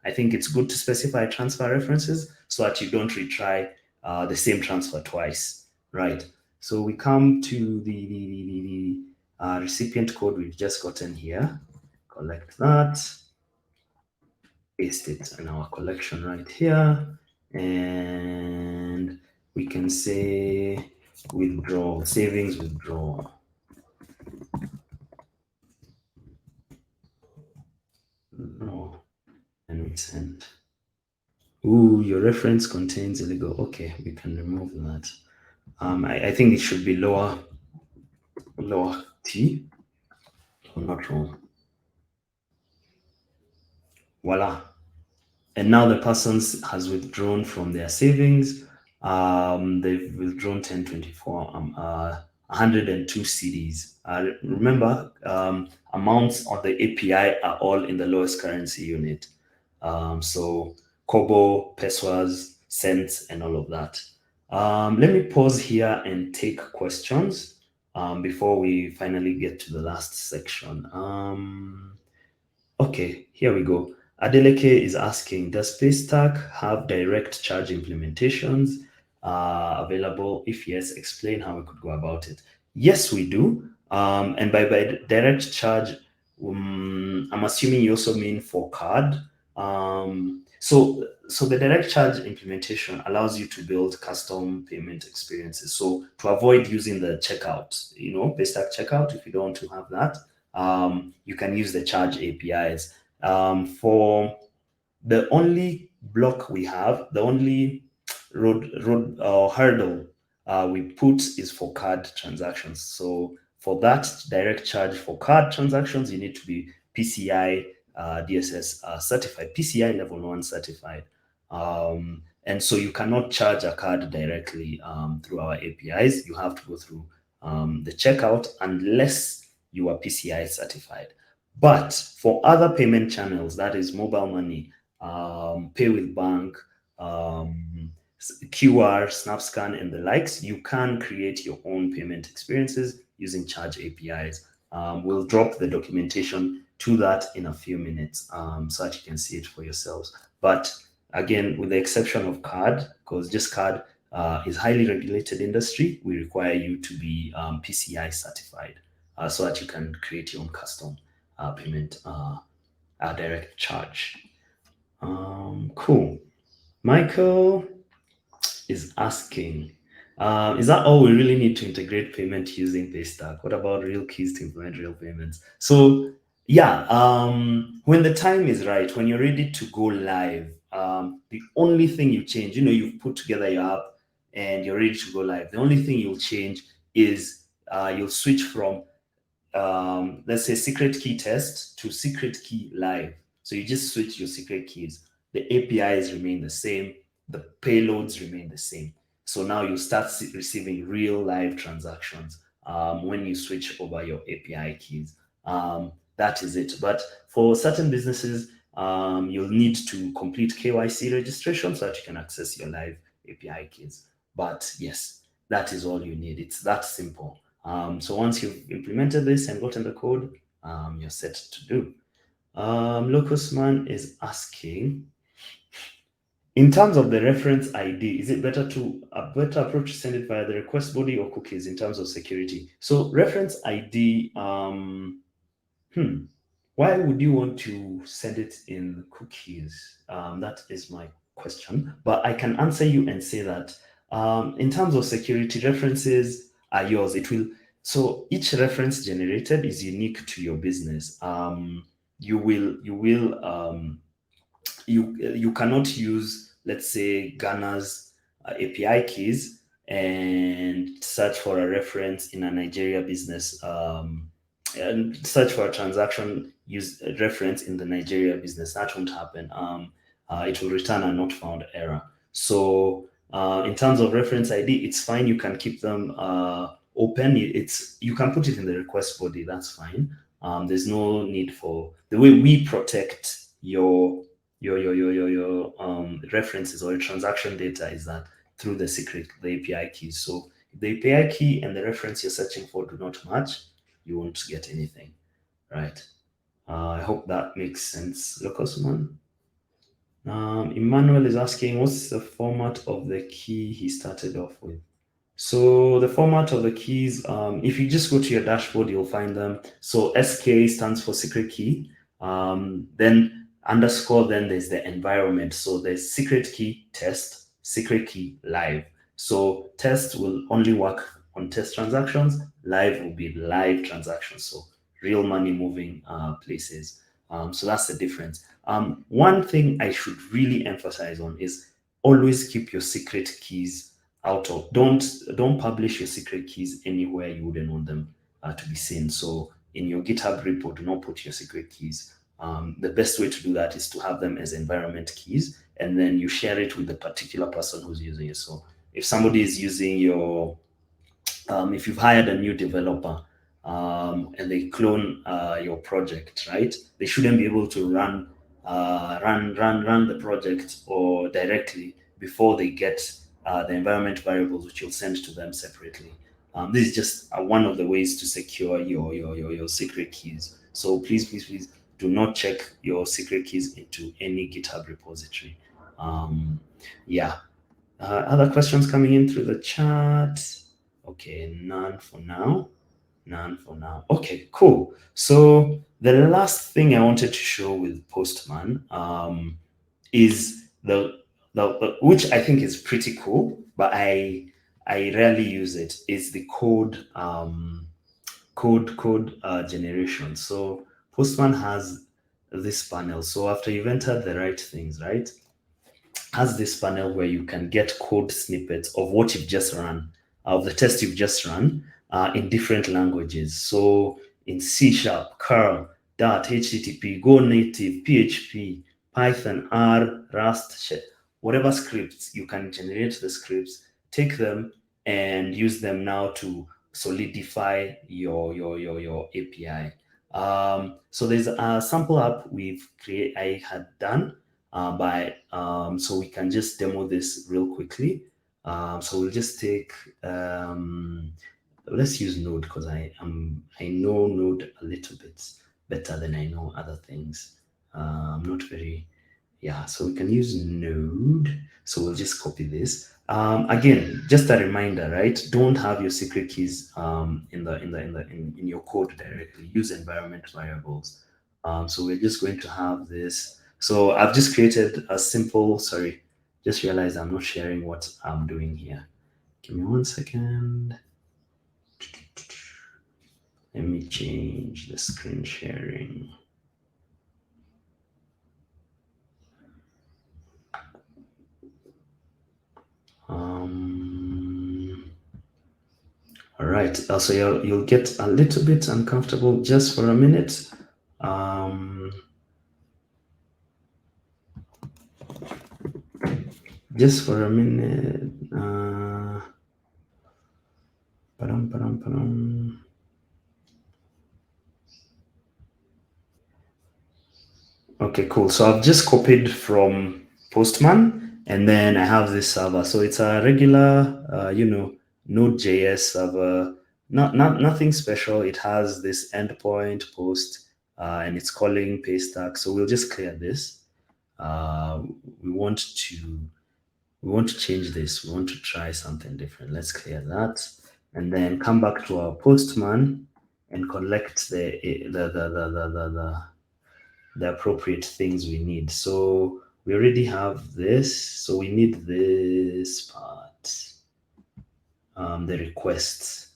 [SPEAKER 1] I think it's good to specify transfer references so that you don't retry the same transfer twice, right? So we come to the recipient code we've just gotten here. Collect that, paste it in our collection right here, and we can say withdraw, savings withdrawal. No, and we send. Ooh, your reference contains illegal. Okay, we can remove that. I think it should be lower T. I'm not wrong. Voila. And now the person has withdrawn from their savings. They've withdrawn 1024, 102 CDs. Remember, amounts on the API are all in the lowest currency unit. So Kobo, pesos, cents, and all of that. Let me pause here and take questions before we finally get to the last section. Okay, here we go. Adeleke is asking, does Paystack have direct charge implementations available? If yes, explain how we could go about it. Yes, we do. And by direct charge, I'm assuming you also mean for card. So the direct charge implementation allows you to build custom payment experiences. So to avoid using the checkout, Paystack checkout, if you don't want to have that, you can use the charge APIs. For the only block we have, the only road hurdle we put is for card transactions. So for that direct charge for card transactions, you need to be PCI DSS certified, PCI level 1 certified. And so you cannot charge a card directly through our APIs. You have to go through the checkout unless you are PCI certified. But for other payment channels, that is mobile money, pay with bank, QR, SnapScan, and the likes, you can create your own payment experiences using Charge APIs. We'll drop the documentation to that in a few minutes so that you can see it for yourselves. But again, with the exception of card, because just card is highly regulated industry, we require you to be PCI certified so that you can create your own custom payment direct charge. Cool. Michael is asking, is that all we really need to integrate payment using Paystack? What about real keys to implement real payments? So yeah, when the time is right, when you're ready to go live, the only thing you change, you've put together your app and you're ready to go live. The only thing you'll change is you'll switch from let's say secret key test to secret key live. So you just switch your secret keys. The APIs remain the same. The payloads remain the same. So now you start receiving real live transactions when you switch over your API keys. That is it. But for certain businesses, you'll need to complete KYC registration so that you can access your live API keys. But yes, that is all you need. It's that simple. So once you've implemented this and gotten the code, you're set to do. Locusman is asking, in terms of the reference ID, is it a better approach to send it via the request body or cookies in terms of security? So reference ID, why would you want to send it in cookies? That is my question. But I can answer you and say that in terms of security, references are yours. So each reference generated is unique to your business. You cannot use, let's say, Ghana's API keys and search for a reference in a Nigeria business and search for a transaction use a reference in the Nigeria business. That won't happen. It will return a not found error. So in terms of reference ID, it's fine. You can keep them open. You can put it in the request body. That's fine. There's no need for the way we protect your references or your transaction data is that through the API keys. So if the API key and the reference you're searching for do not match, you won't get anything, right? I hope that makes sense, Locusman. Emmanuel is asking, what's the format of the key he started off with? So the format of the keys, if you just go to your dashboard, you'll find them. So SK stands for secret key. Then underscore, then there's the environment. So there's secret key test, secret key live. So test will only work on test transactions. Live will be live transactions. So real money moving places. So that's the difference. One thing I should really emphasize on is always keep your secret keys out of don't publish your secret keys anywhere you wouldn't want them to be seen. So in your GitHub repo, do not put your secret keys. The best way to do that is to have them as environment keys, and then you share it with the particular person who's using it. So if somebody is using your if you've hired a new developer and they clone your project, right? They shouldn't be able to run the project or directly before they get the environment variables, which you'll send to them separately. This is just one of the ways to secure your secret keys. So please do not check your secret keys into any GitHub repository. Um, yeah, other questions coming in through the chat? Okay, none for now. None for now. Okay, cool. So the last thing I wanted to show with Postman is which I think is pretty cool, but I rarely use it. Is the code generation. So Postman has this panel. So after you've entered the right things, right? Has this panel where you can get code snippets of what you've just run, of the test you've just run in different languages. So in C Sharp, Curl, Dart, HTTP, Go Native, PHP, Python, R, Rust, whatever scripts, you can generate the scripts, take them and use them now to solidify your API. So there's a sample app I had done so we can just demo this real quickly. So we'll just take let's use Node because I know Node a little bit better than I know other things. I'm not very yeah, so we can use Node. So we'll just copy this. Again, just a reminder, right? Don't have your secret keys in your code directly. Use environment variables. So we're just going to have this. So I've just created a simple. Sorry, just realized I'm not sharing what I'm doing here. Give me 1 second. Let me change the screen sharing. All right. So you'll get a little bit uncomfortable just for a minute. Just for a minute. Padam. Okay, cool. So I've just copied from Postman, and then I have this server. So it's a regular, Node.js server. Nothing special. It has this endpoint post, and it's calling Paystack. So we'll just clear this. Uh, we want to we want to change this. We want to try something different. Let's clear that, and then come back to our Postman and collect the appropriate things we need. So we already have this. So we need this part, the requests,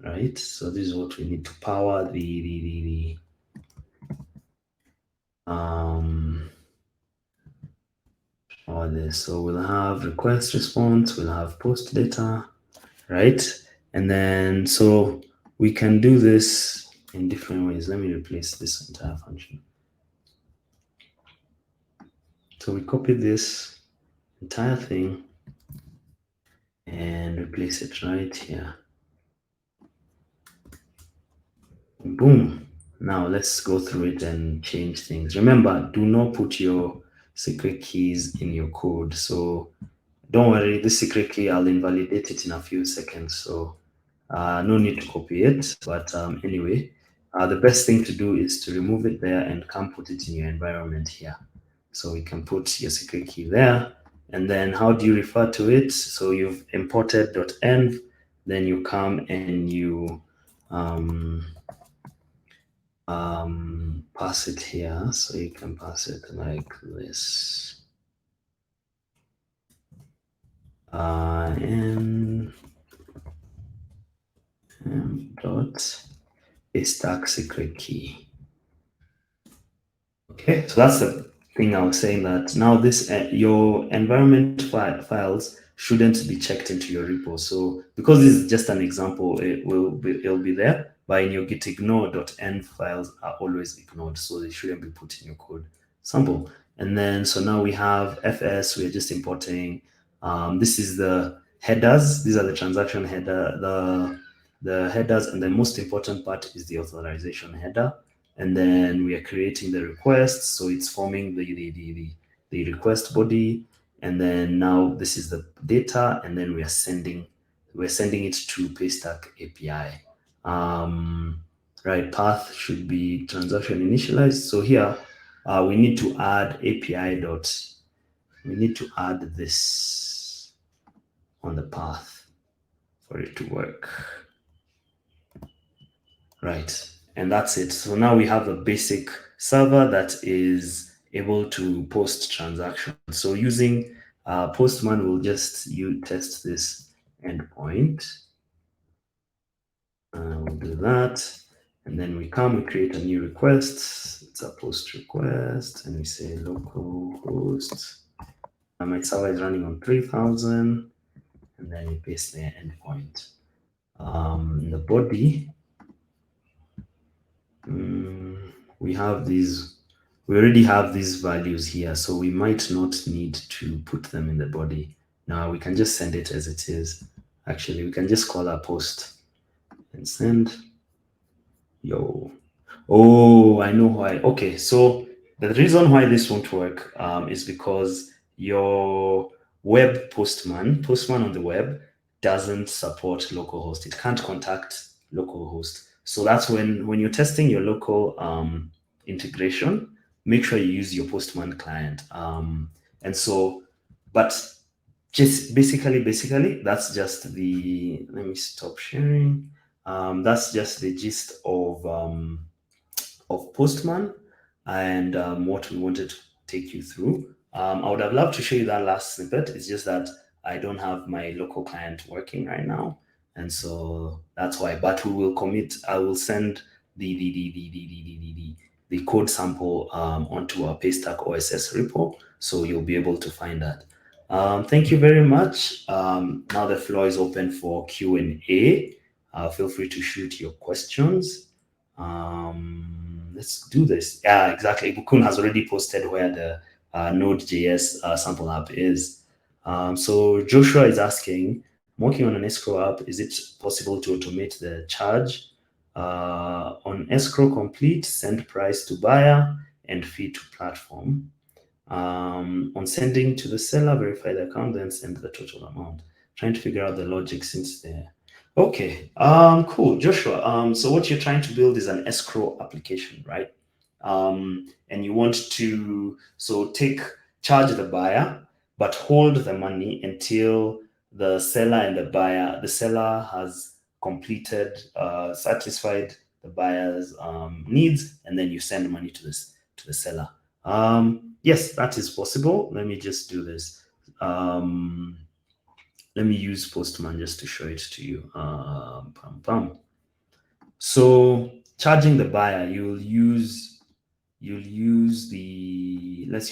[SPEAKER 1] right? So this is what we need to power the all this. So we'll have request response, we'll have post data, right? And then so we can do this in different ways. Let me replace this entire function. So we copy this entire thing and replace it right here. Boom. Now let's go through it and change things. Remember, do not put your secret keys in your code. So don't worry, this secret key, I'll invalidate it in a few seconds. So no need to copy it. But anyway, the best thing to do is to remove it there and come put it in your environment here. So we can put your secret key there And then how do you refer to it? So you've imported .env, then you come and you pass it here. So you can pass it like this. And dot paystack secret key. Okay, so that's the thing I was saying, that now this your environment files shouldn't be checked into your repo. So because this is just an example, it'll be there, but in your git ignore.env files are always ignored, so they shouldn't be put in your code sample. And then so now we have fs. We're just importing. This is the headers. These are the transaction header, the headers, and the most important part is the authorization header. And then we are creating the request, so it's forming the request body. And then now this is the data, and then we're sending it to Paystack API. Right, path should be transaction initialized. So here we need to add API dot. We need to add this on the path for it to work. Right. And that's it. So now we have a basic server that is able to post transactions. So using Postman, we'll just test this endpoint. We'll do that. And then we create a new request. It's a post request. And we say local host. My server is running on 3000. And then we paste the endpoint. In the body, we already have these values here, so we might not need to put them in the body. Now we can just send it as it is. Actually, we can just call our post and send. Oh, I know why. Okay, so the reason why this won't work is because your web postman on the web doesn't support localhost. It can't contact localhost. So that's when you're testing your local integration, make sure you use your Postman client. And so, but just basically, that's just the. Let me stop sharing. That's just the gist of Postman and what we wanted to take you through. I would have loved to show you that last snippet. It's just that I don't have my local client working right now, and so that's why. But we will commit. I will send the code sample onto our Paystack OSS repo, so you'll be able to find that. Thank you very much. Now the floor is open for Q&A. Feel free to shoot your questions. Let's do this. Yeah, exactly. Bukun has already posted where the Node.js sample app is. So Joshua is asking, I'm working on an escrow app. Is it possible to automate the charge? On escrow complete, send price to buyer and fee to platform. On sending to the seller, verify the account, then send the total amount. Trying to figure out the logic since there. Okay, cool, Joshua. So what you're trying to build is an escrow application, right? And you want to charge the buyer, but hold the money until the seller and the seller has completed, satisfied the buyer's needs, and then you send money to the seller. Yes, that is possible. Let me just do this. Let me use Postman just to show it to you. So charging the buyer, let's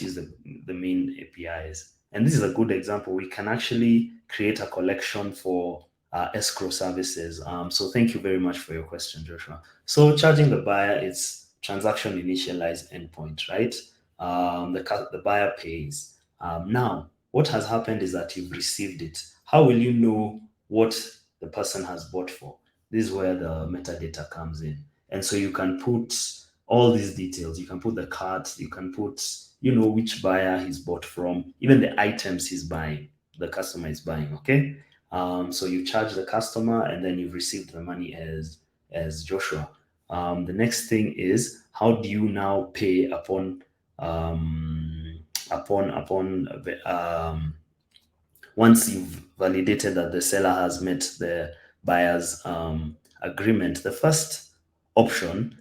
[SPEAKER 1] use the main APIs. And this is a good example. We can actually create a collection for escrow services. So thank you very much for your question, Joshua. So charging the buyer is transaction initialized endpoint, right? The buyer pays. Now, what has happened is that you've received it. How will you know what the person has bought for? This is where the metadata comes in. And so you can put all these details. You can put the cart, you can put, which buyer he's bought from, even the items he's buying, the customer is buying, okay? So you charge the customer and then you've received the money as Joshua. The next thing is, how do you now pay upon Once you've validated that the seller has met the buyer's agreement, the first option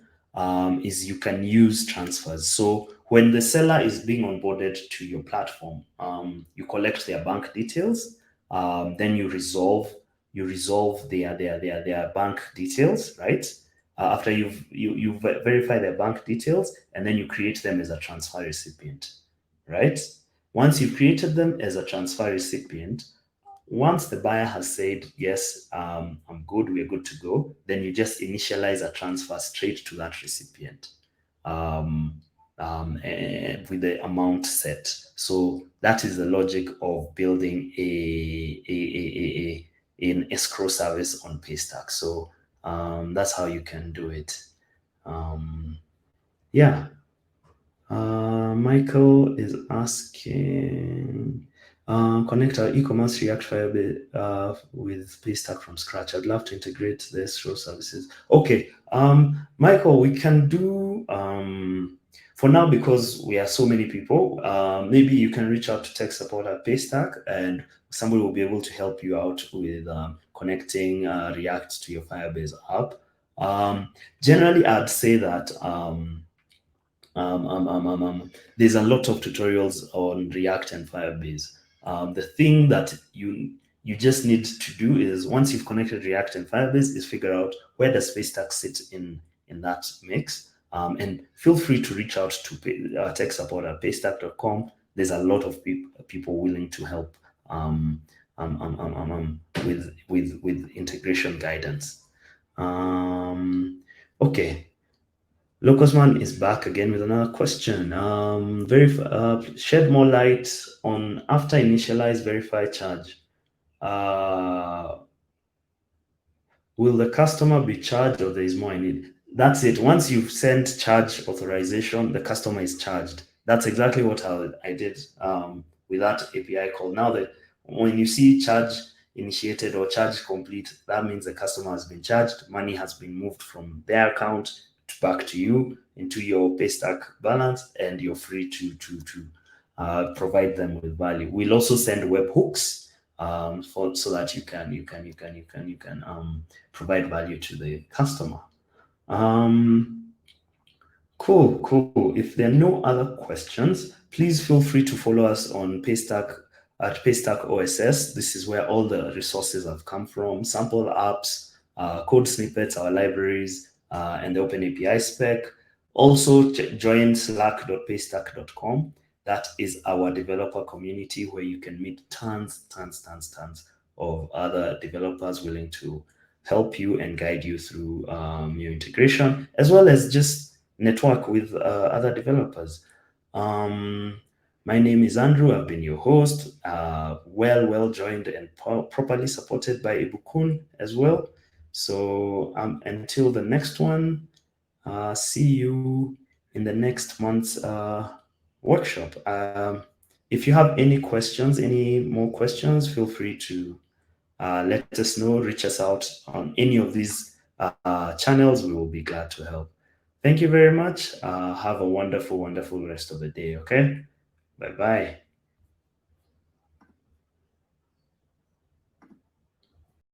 [SPEAKER 1] is you can use transfers. So when the seller is being onboarded to your platform, you collect their bank details, then you resolve their bank details, right? After you verify their bank details, and then you create them as a transfer recipient, right? Once you've created them as a transfer recipient, once the buyer has said, yes, I'm good, we're good to go, then you just initialize a transfer straight to that recipient with the amount set. So that is the logic of building an escrow service on Paystack. So that's how you can do it. Um, yeah. Michael is asking, connect our e-commerce React Firebase with Paystack from scratch. I'd love to integrate the SEO services. Okay, Michael, we can do for now, because we are so many people. Maybe you can reach out to tech support at Paystack, and somebody will be able to help you out with connecting React to your Firebase app. Generally, I'd say that. There's a lot of tutorials on React and Firebase. The thing that you just need to do is, once you've connected React and Firebase, is figure out where does Paystack sit in that mix. And feel free to reach out to tech support at paystack.com. There's a lot of people willing to help with integration guidance. Okay. Locusman is back again with another question. Shed more light on after initialize verify charge. Will the customer be charged, or there is more I need? That's it. Once you've sent charge authorization, the customer is charged. That's exactly what I did with that API call. Now that when you see charge initiated or charge complete, that means the customer has been charged. Money has been moved from their account back to you into your Paystack balance, and you're free to provide them with value. We'll also send webhooks so that you can provide value to the customer. Cool. If there are no other questions, please feel free to follow us on Paystack at Paystack OSS. This is where all the resources have come from: sample apps, code snippets, our libraries, and the Open API spec. Also, join slack.paystack.com. That is our developer community where you can meet tons of other developers willing to help you and guide you through your integration, as well as just network with other developers. My name is Andrew. I've been your host, well joined and properly supported by Ibukun as well. So until the next one, see you in the next month's workshop. If you have any more questions, feel free to let us know, reach us out on any of these channels. We will be glad to help. Thank you very much. Have a wonderful rest of the day. Okay. Bye bye.